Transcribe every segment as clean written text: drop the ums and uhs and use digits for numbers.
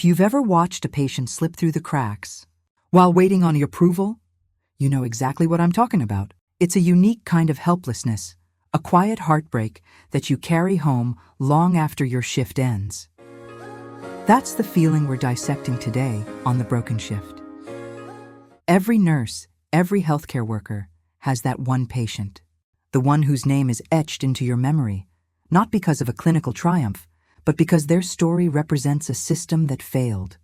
If you've ever watched a patient slip through the cracks while waiting on the approval, you know exactly what I'm talking about. It's a unique kind of helplessness, a quiet heartbreak that you carry home long after your shift ends. That's the feeling we're dissecting today on The Broken Shift. Every nurse, every healthcare worker has that one patient, the one whose name is etched into your memory, not because of a clinical triumph, but because their story represents a system that failed.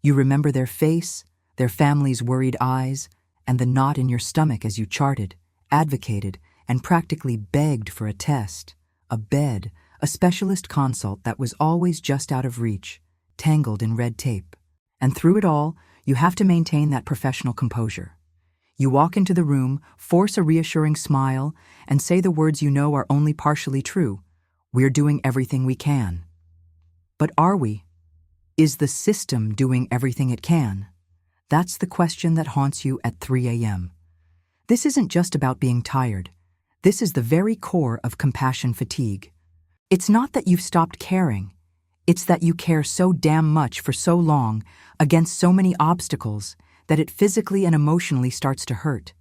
You remember their face, their family's worried eyes, and the knot in your stomach as you charted, advocated, and practically begged for a test, a bed, a specialist consult that was always just out of reach, tangled in red tape. And through it all, you have to maintain that professional composure. You walk into the room, force a reassuring smile, and say the words you know are only partially true. We're doing everything we can. But are we? Is the system doing everything it can? That's the question that haunts you at 3 a.m. This isn't just about being tired. This is the very core of compassion fatigue. It's not that you've stopped caring. It's that you care so damn much for so long against so many obstacles that it physically and emotionally starts to hurt.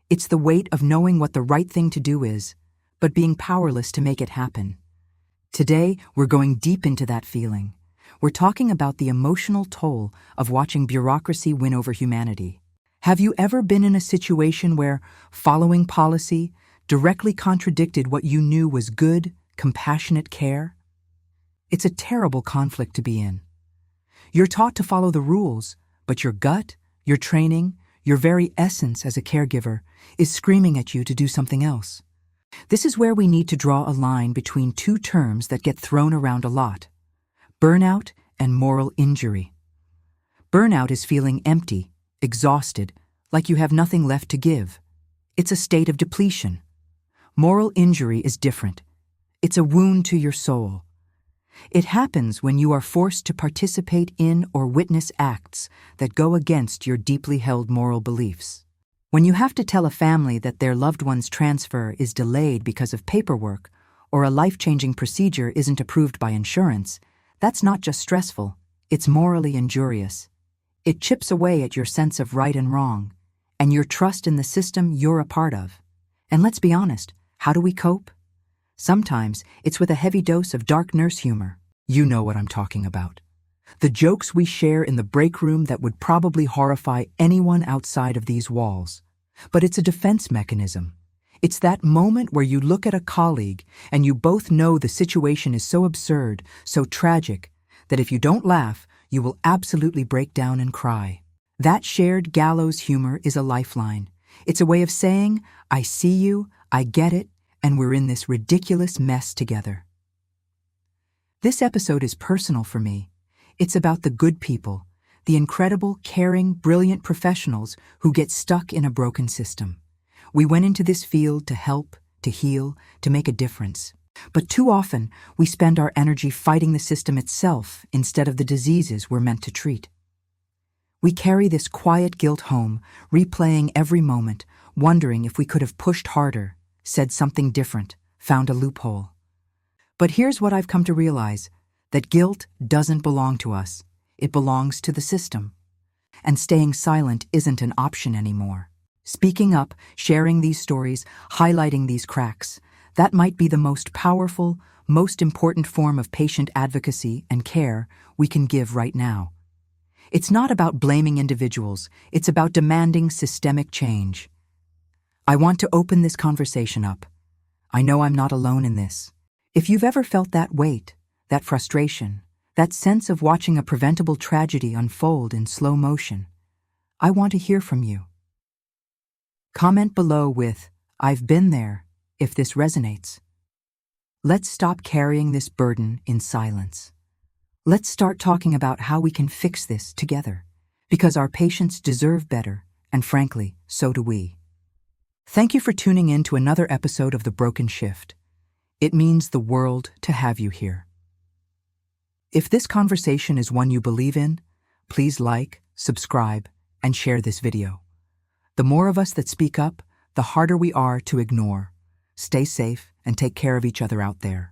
It's the weight of knowing what the right thing to do is, but being powerless to make it happen. Today, we're going deep into that feeling. We're talking about the emotional toll of watching bureaucracy win over humanity. Have you ever been in a situation where following policy directly contradicted what you knew was good, compassionate care? It's a terrible conflict to be in. You're taught to follow the rules, but your gut, your training, your very essence as a caregiver is screaming at you to do something else. This is where we need to draw a line between two terms that get thrown around a lot: burnout and moral injury. Burnout is feeling empty, exhausted, like you have nothing left to give. It's a state of depletion. Moral injury is different. It's a wound to your soul. It happens when you are forced to participate in or witness acts that go against your deeply held moral beliefs. When you have to tell a family that their loved one's transfer is delayed because of paperwork, or a life-changing procedure isn't approved by insurance, that's not just stressful, it's morally injurious. It chips away at your sense of right and wrong, and your trust in the system you're a part of. And let's be honest, how do we cope? Sometimes it's with a heavy dose of dark nurse humor. You know what I'm talking about. The jokes we share in the break room that would probably horrify anyone outside of these walls. But it's a defense mechanism. It's that moment where you look at a colleague and you both know the situation is so absurd, so tragic, that if you don't laugh, you will absolutely break down and cry. That shared gallows humor is a lifeline. It's a way of saying, I see you, I get it, and we're in this ridiculous mess together. This episode is personal for me. It's about the good people, the incredible, caring, brilliant professionals who get stuck in a broken system. We went into this field to help, to heal, to make a difference. But too often, we spend our energy fighting the system itself instead of the diseases we're meant to treat. We carry this quiet guilt home, replaying every moment, wondering if we could have pushed harder, said something different, found a loophole. But here's what I've come to realize, that guilt doesn't belong to us. It belongs to the system. And staying silent isn't an option anymore. Speaking up, sharing these stories, highlighting these cracks, that might be the most powerful, most important form of patient advocacy and care we can give right now. It's not about blaming individuals, it's about demanding systemic change. I want to open this conversation up. I know I'm not alone in this. If you've ever felt that weight, that frustration, that sense of watching a preventable tragedy unfold in slow motion, I want to hear from you. Comment below with, I've been there, if this resonates. Let's stop carrying this burden in silence. Let's start talking about how we can fix this together, because our patients deserve better, and frankly, so do we. Thank you for tuning in to another episode of The Broken Shift. It means the world to have you here. If this conversation is one you believe in, please like, subscribe, and share this video. The more of us that speak up, the harder we are to ignore. Stay safe and take care of each other out there.